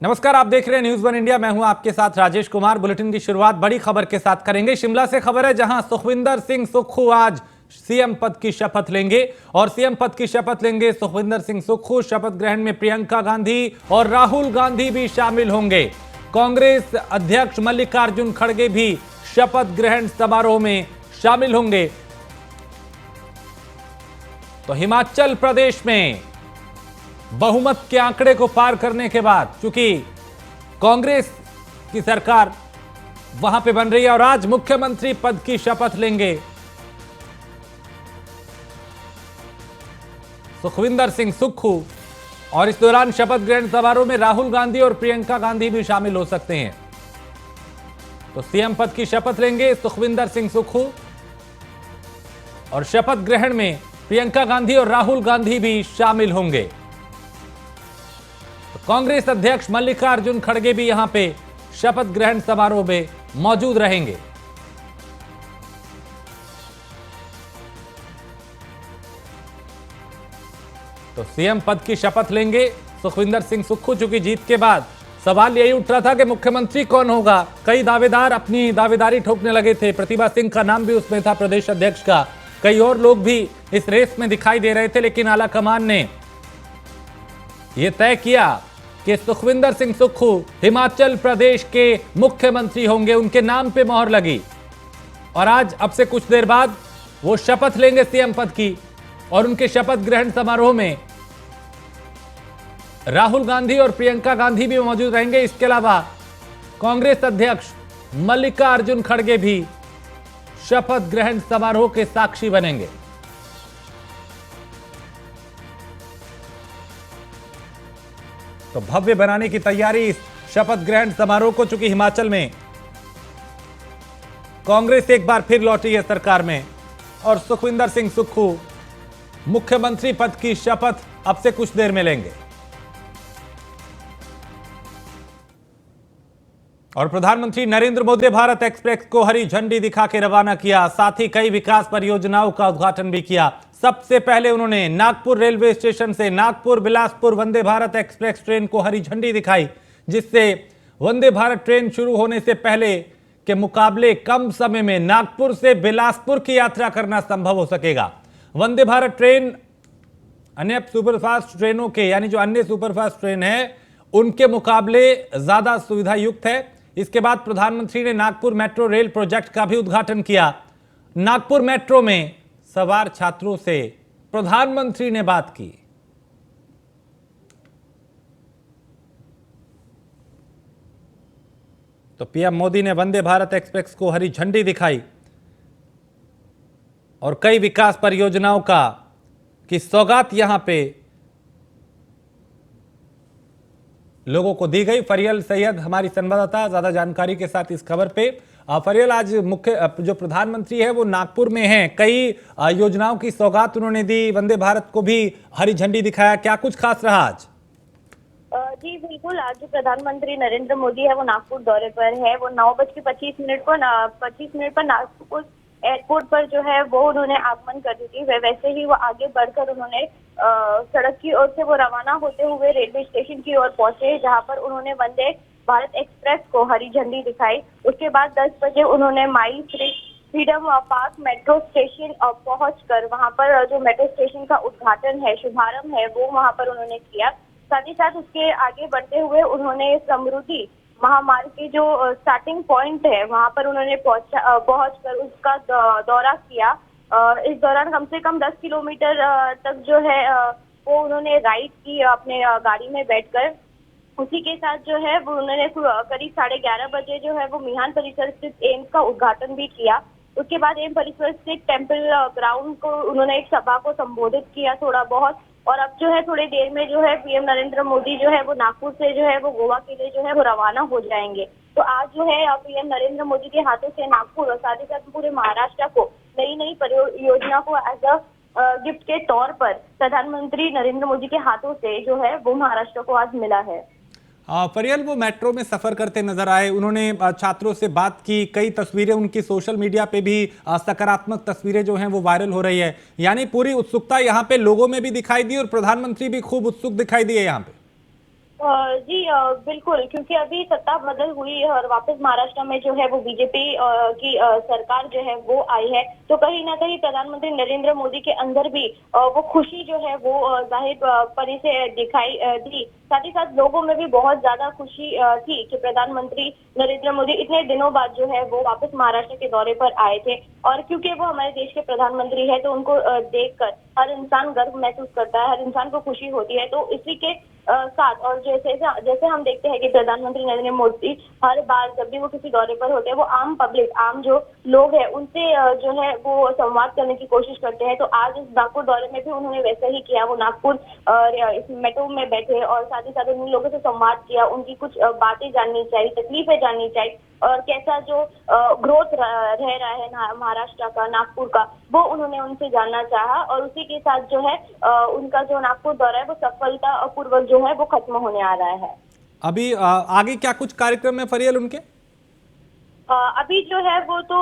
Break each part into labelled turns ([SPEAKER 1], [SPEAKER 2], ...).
[SPEAKER 1] नमस्कार, आप देख रहे हैं न्यूज़ वन इंडिया। मैं हूं आपके साथ राजेश कुमार। बुलेटिन की शुरुआत बड़ी खबर के साथ करेंगे। शिमला से खबर है, जहां सुखविंदर सिंह सुक्खू आज सीएम पद की शपथ लेंगे और सीएम पद की शपथ लेंगे सुखविंदर सिंह सुक्खू। शपथ ग्रहण में प्रियंका गांधी और राहुल गांधी भी शामिल होंगे। कांग्रेस अध्यक्ष मल्लिकार्जुन खड़गे भी शपथ ग्रहण समारोह में शामिल होंगे। तो हिमाचल प्रदेश में बहुमत के आंकड़े को पार करने के बाद, चूंकि कांग्रेस की सरकार वहां पे बन रही है और आज मुख्यमंत्री पद की शपथ लेंगे सुखविंदर सिंह सुक्खू। और इस दौरान शपथ ग्रहण समारोह में राहुल गांधी और प्रियंका गांधी भी शामिल हो सकते हैं। तो सीएम पद की शपथ लेंगे सुखविंदर सिंह सुक्खू और शपथ ग्रहण में प्रियंका गांधी और राहुल गांधी भी शामिल होंगे। कांग्रेस अध्यक्ष मल्लिकार्जुन खड़गे भी यहां पे शपथ ग्रहण समारोह में मौजूद रहेंगे। तो सीएम पद की शपथ लेंगे सुखविंदर सिंह सुक्खू। चूंकि जीत के बाद सवाल यही उठ रहा था कि मुख्यमंत्री कौन होगा। कई दावेदार अपनी दावेदारी ठोकने लगे थे। प्रतिभा सिंह का नाम भी उसमें था, प्रदेश अध्यक्ष का। कई और लोग भी इस रेस में दिखाई दे रहे थे, लेकिन आलाकमान ने यह तय किया कि सुखविंदर सिंह सुक्खू हिमाचल प्रदेश के मुख्यमंत्री होंगे। उनके नाम पे मोहर लगी और आज अब से कुछ देर बाद वो शपथ लेंगे सीएम पद की। और उनके शपथ ग्रहण समारोह में राहुल गांधी और प्रियंका गांधी भी मौजूद रहेंगे। इसके अलावा कांग्रेस अध्यक्ष मल्लिकार्जुन खड़गे भी शपथ ग्रहण समारोह के साक्षी बनेंगे। तो भव्य बनाने की तैयारी इस शपथ ग्रहण समारोह को, चूंकि हिमाचल में कांग्रेस एक बार फिर लौटी है सरकार में और सुखविंदर सिंह सुक्खू मुख्यमंत्री पद की शपथ अब से कुछ देर में लेंगे। और प्रधानमंत्री नरेंद्र मोदी भारत एक्सप्रेस को हरी झंडी दिखा के रवाना किया। साथ ही कई विकास परियोजनाओं का उद्घाटन भी किया। सबसे पहले उन्होंने नागपुर रेलवे स्टेशन से नागपुर बिलासपुर वंदे भारत एक्सप्रेस ट्रेन को हरी झंडी दिखाई, जिससे वंदे भारत ट्रेन शुरू होने से पहले के मुकाबले कम समय में नागपुर से बिलासपुर की यात्रा करना संभव हो सकेगा। वंदे भारत ट्रेन अन्य सुपरफास्ट ट्रेनों के, यानी जो अन्य सुपरफास्ट ट्रेन है, उनके मुकाबले ज्यादा सुविधा युक्त है। इसके बाद प्रधानमंत्री ने नागपुर मेट्रो रेल प्रोजेक्ट का भी उद्घाटन किया। नागपुर मेट्रो में सवार छात्रों से प्रधानमंत्री ने बात की। तो पीएम मोदी ने वंदे भारत एक्सप्रेस को हरी झंडी दिखाई और कई विकास परियोजनाओं की सौगात यहां पे लोगों को दी गई। फरियल सैयद हमारी संवाददाता ज्यादा जानकारी के साथ इस खबर पे। फरियल, आज मुख्य जो प्रधानमंत्री है वो नागपुर में हैं। कई योजनाओं की सौगात उन्होंने दी, वंदे भारत को भी हरी झंडी दिखाया। क्या कुछ खास रहा आज?
[SPEAKER 2] जी बिल्कुल, आज जो प्रधानमंत्री नरेंद्र मोदी है वो नागपुर दौरे पर है। वो 9:25 पर नागपुर एयरपोर्ट पर जो है वो उन्होंने आगमन कर दी थी। वैसे ही वो आगे बढ़कर उन्होंने सड़क की ओर से वो रवाना होते हुए रेलवे स्टेशन की ओर पहुंचे, जहां पर उन्होंने वंदे भारत एक्सप्रेस को हरी झंडी दिखाई। उसके बाद 10 बजे उन्होंने my freedom park metro station पहुंचकर वहां पर जो मेट्रो स्टेशन का उद्घाटन है, शुभारंभ है, वो वहां पर उन्होंने किया। साथ ही साथ उसके आगे बढ़ते हुए उन्होंने समृद्धि महामार्ग के जो स्टार्टिंग पॉइंट है वहां पर उन्होंने पहुंचकर उसका दौरा किया। इस दौरान कम से कम 10 किलोमीटर तक जो है वो उन्होंने राइड की अपने गाड़ी में बैठकर। उसी के साथ जो है वो उन्होंने करीब 11:30 बजे जो है वो मिहान परिसर स्थित एम्स का उद्घाटन भी किया। उसके बाद एम्स परिसर स्थित टेम्पल ग्राउंड को उन्होंने एक सभा को संबोधित किया थोड़ा बहुत। और अब जो है थोड़ी देर में जो है पीएम नरेंद्र मोदी जो है वो नागपुर से जो है वो गोवा के लिए जो है वो रवाना हो जाएंगे। तो आज जो है पीएम नरेंद्र मोदी के हाथों से नागपुर और साथ ही साथ पूरे महाराष्ट्र को नई परियोजना को एज अ गिफ्ट के तौर पर प्रधानमंत्री नरेंद्र मोदी के हाथों से जो है वो महाराष्ट्र को आज मिला है।
[SPEAKER 1] फरियल, वो मेट्रो में सफर करते नजर आए, उन्होंने छात्रों से बात की। कई तस्वीरें उनकी सोशल मीडिया पे भी सकारात्मक तस्वीरें जो हैं वो वायरल हो रही है। यानी पूरी उत्सुकता यहाँ पे लोगों में भी दिखाई दी और प्रधानमंत्री भी खूब उत्सुक दिखाई दिए यहाँ पे।
[SPEAKER 2] जी बिल्कुल, क्योंकि अभी सत्ता बदल हुई है और वापस महाराष्ट्र में जो है वो बीजेपी की सरकार जो है वो आई है, तो कहीं ना कहीं प्रधानमंत्री नरेंद्र मोदी के अंदर भी वो खुशी जो है वो जाहिर परी से दिखाई दी। साथ ही साथ लोगों में भी बहुत ज्यादा खुशी थी कि प्रधानमंत्री नरेंद्र मोदी इतने दिनों बाद जो है वो वापस महाराष्ट्र के दौरे पर आए थे, और क्योंकि वो हमारे देश के प्रधानमंत्री है तो उनको देखकर हर इंसान गर्व महसूस करता है, हर इंसान को खुशी होती है। तो इसी के साथ और जैसे जैसे हम देखते हैं कि प्रधानमंत्री नरेंद्र मोदी हर बार जब भी वो किसी दौरे पर होते हैं वो आम पब्लिक, आम जो लोग हैं उनसे जो है वो संवाद करने की कोशिश करते हैं। तो आज इस नागपुर दौरे में भी उन्होंने वैसा ही किया। वो नागपुर इस मेट्रो में बैठे और साथ ही साथ उन लोगों से संवाद किया, उनकी कुछ बातें जाननी चाहिए, तकलीफें जाननी चाहिए, और कैसा जो ग्रोथ रह रहा है महाराष्ट्र का, नागपुर का, वो उन्होंने उनसे जानना चाहा। और उसी के साथ जो है उनका जो नागपुर दौरा है वो सफलता पूर्वक जो है वो खत्म होने आ रहा है।
[SPEAKER 1] अभी आगे क्या कुछ कार्यक्रम है फरियल उनके?
[SPEAKER 2] अभी जो है वो तो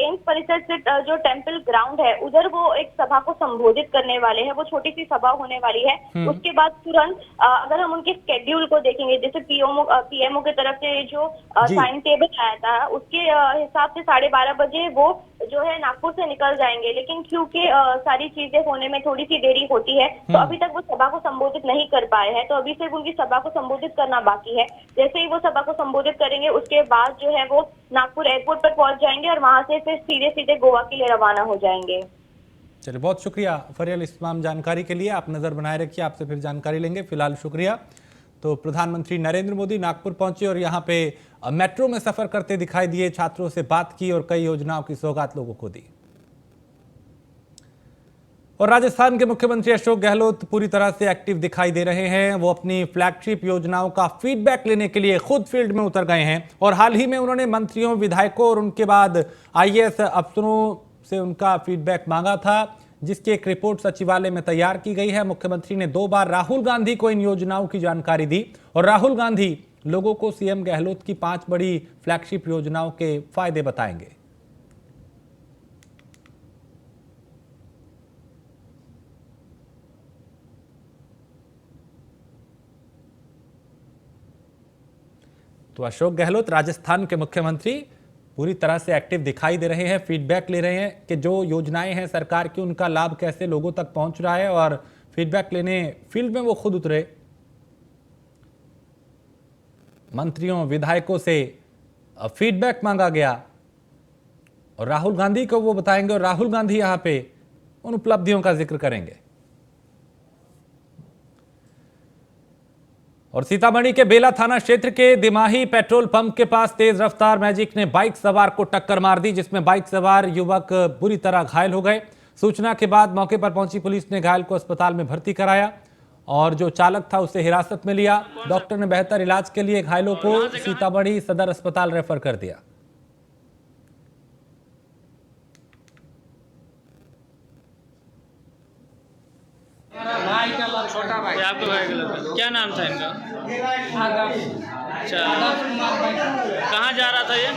[SPEAKER 2] एम्स परिसर से जो टेम्पल ग्राउंड है उधर वो एक सभा को संबोधित करने वाले हैं। वो छोटी सी सभा होने वाली है। उसके बाद तुरंत अगर हम उनके स्केड्यूल को देखेंगे, जैसे पीएमओ की तरफ से जो टाइम टेबल आया था उसके हिसाब से 12:30 बजे वो जो है नागपुर से निकल जाएंगे, लेकिन क्योंकि सारी चीजें होने में थोड़ी सी देरी होती है तो अभी तक वो सभा को संबोधित नहीं कर पाए हैं। तो अभी सिर्फ उनकी सभा को संबोधित करना बाकी है। जैसे ही वो सभा को संबोधित करेंगे उसके बाद जो है वो नागपुर एयरपोर्ट पर पहुंच जाएंगे और वहां से फिर सीधे सीधे गोवा के लिए रवाना हो जाएंगे।
[SPEAKER 1] चलिए, बहुत शुक्रिया फरियल इस तमाम जानकारी के लिए। आप नजर बनाए रखिए, आपसे फिर जानकारी लेंगे। फिलहाल शुक्रिया। तो प्रधानमंत्री नरेंद्र मोदी नागपुर पहुंचे और यहाँ पे मेट्रो में सफर करते दिखाई दिए, छात्रों से बात की और कई योजनाओं की सौगात लोगों को दी। और राजस्थान के मुख्यमंत्री अशोक गहलोत पूरी तरह से एक्टिव दिखाई दे रहे हैं। वो अपनी फ्लैगशिप योजनाओं का फीडबैक लेने के लिए खुद फील्ड में उतर गए हैं और हाल ही में उन्होंने मंत्रियों, विधायकों और उनके बाद आईएएस अफसरों से उनका फीडबैक मांगा था, जिसकी एक रिपोर्ट सचिवालय में तैयार की गई है। मुख्यमंत्री ने 2 बार राहुल गांधी को इन योजनाओं की जानकारी दी और राहुल गांधी लोगों को सीएम गहलोत की 5 बड़ी फ्लैगशिप योजनाओं के फायदे बताएंगे। तो अशोक गहलोत राजस्थान के मुख्यमंत्री पूरी तरह से एक्टिव दिखाई दे रहे हैं, फीडबैक ले रहे हैं कि जो योजनाएं हैं सरकार की उनका लाभ कैसे लोगों तक पहुंच रहा है, और फीडबैक लेने फील्ड में वो खुद उतरे। मंत्रियों, विधायकों से फीडबैक मांगा गया और राहुल गांधी को वो बताएंगे और राहुल गांधी यहां पे उन उपलब्धियों का जिक्र करेंगे। और सीतामढ़ी के बेला थाना क्षेत्र के दिमाही पेट्रोल पंप के पास तेज रफ्तार मैजिक ने बाइक सवार को टक्कर मार दी, जिसमें बाइक सवार युवक बुरी तरह घायल हो गए। सूचना के बाद मौके पर पहुंची पुलिस ने घायल को अस्पताल में भर्ती कराया और जो चालक था उसे हिरासत में लिया। डॉक्टर ने बेहतर इलाज के लिए घायलों को सीतामढ़ी सदर अस्पताल रेफर कर दिया।
[SPEAKER 3] छोटा भाई, आपका भाई का लड़का, क्या नाम था इनका? अच्छा, कहाँ जा रहा था ये?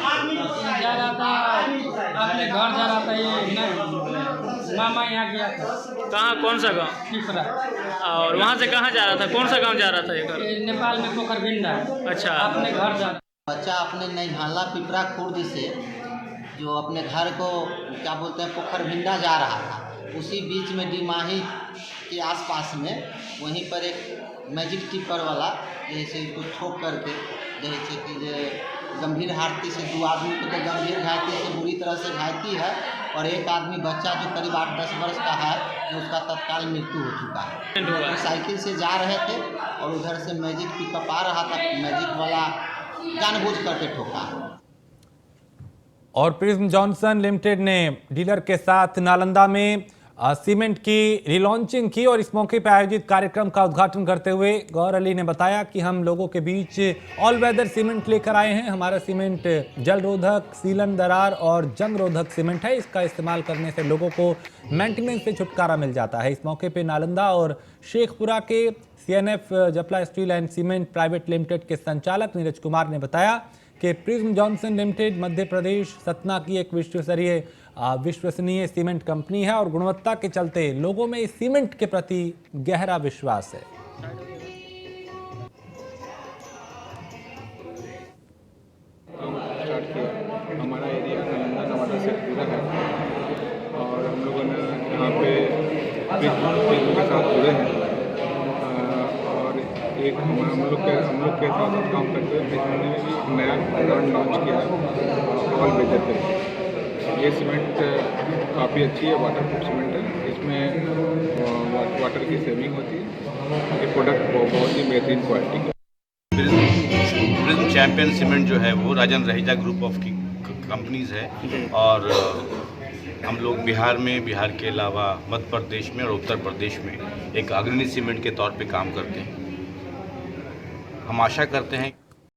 [SPEAKER 4] जा रहा था अपने घर जा रहा था। ये मामा यहाँ गया था।
[SPEAKER 3] कहाँ, कौन सा गांव?
[SPEAKER 4] पिपरा।
[SPEAKER 3] और वहाँ से कहाँ जा रहा था? कौन सा गांव जा रहा था ये घर?
[SPEAKER 4] ये नेपाल में पोखरबिंडा है।
[SPEAKER 3] अच्छा,
[SPEAKER 4] अपने घर जा।
[SPEAKER 5] बच्चा अपने नैहाला पिपरा खुर्द से जो अपने घर को क्या बोलते हैं पोखरबिंडा जा रहा था, उसी बीच में डिमाही के आसपास में वहीं पर एक मैजिक टिप्पर वाला जैसे इसको ठोक करके जैसे कि गंभीर हालती से 2 आदमी को तो गंभीर घायती से बुरी तरह से घायती है और एक आदमी बच्चा जो करीब 8-10 वर्ष का है जो उसका तत्काल मृत्यु हो चुका है। तो साइकिल से जा रहे थे और उधर से मैजिक पिकअप आ रहा था, मैजिक वाला जानबूझ करके ठोका।
[SPEAKER 1] और प्रिज्म जॉनसन लिमिटेड ने डीलर के साथ नालंदा में सीमेंट की रिलॉन्चिंग की और इस मौके पर आयोजित कार्यक्रम का उद्घाटन करते हुए गौर अली ने बताया कि हम लोगों के बीच ऑल वेदर सीमेंट लेकर आए हैं। हमारा सीमेंट जल रोधक, सीलन दरार और जंग रोधक सीमेंट है। इसका इस्तेमाल करने से लोगों को मेंटेनेंस से छुटकारा मिल जाता है। इस मौके पर नालंदा और शेखपुरा के CNF Japla steel and cement private limited के संचालक नीरज कुमार ने बताया कि prism Johnson limited Madhya Pradesh Satna की एक विश्वसनीय सीमेंट कंपनी है और गुणवत्ता के चलते लोगों में इस सीमेंट के प्रति गहरा विश्वास है।
[SPEAKER 6] काफ़ी चीज़ों के साथ जुड़े हैं और एक हम लोग के साथ काम करते हुए हमने भी एक नया ब्रांड लॉन्च किया है ऑल वेदर करके। ये सीमेंट काफ़ी अच्छी है, वाटर प्रूफ सीमेंट है। इसमें वाटर की सेविंग होती है। ये प्रोडक्ट बहुत ही बेहतरीन क्वालिटी का।
[SPEAKER 7] प्रिज्म चैम्पियन सीमेंट जो है वो राजन रहीजा ग्रुप ऑफ की कंपनीज़ है और हम लोग बिहार के अलावा मध्य प्रदेश में और उत्तर प्रदेश में एक अग्रणी सीमेंट के तौर पे काम करते हैं। हम आशा करते हैं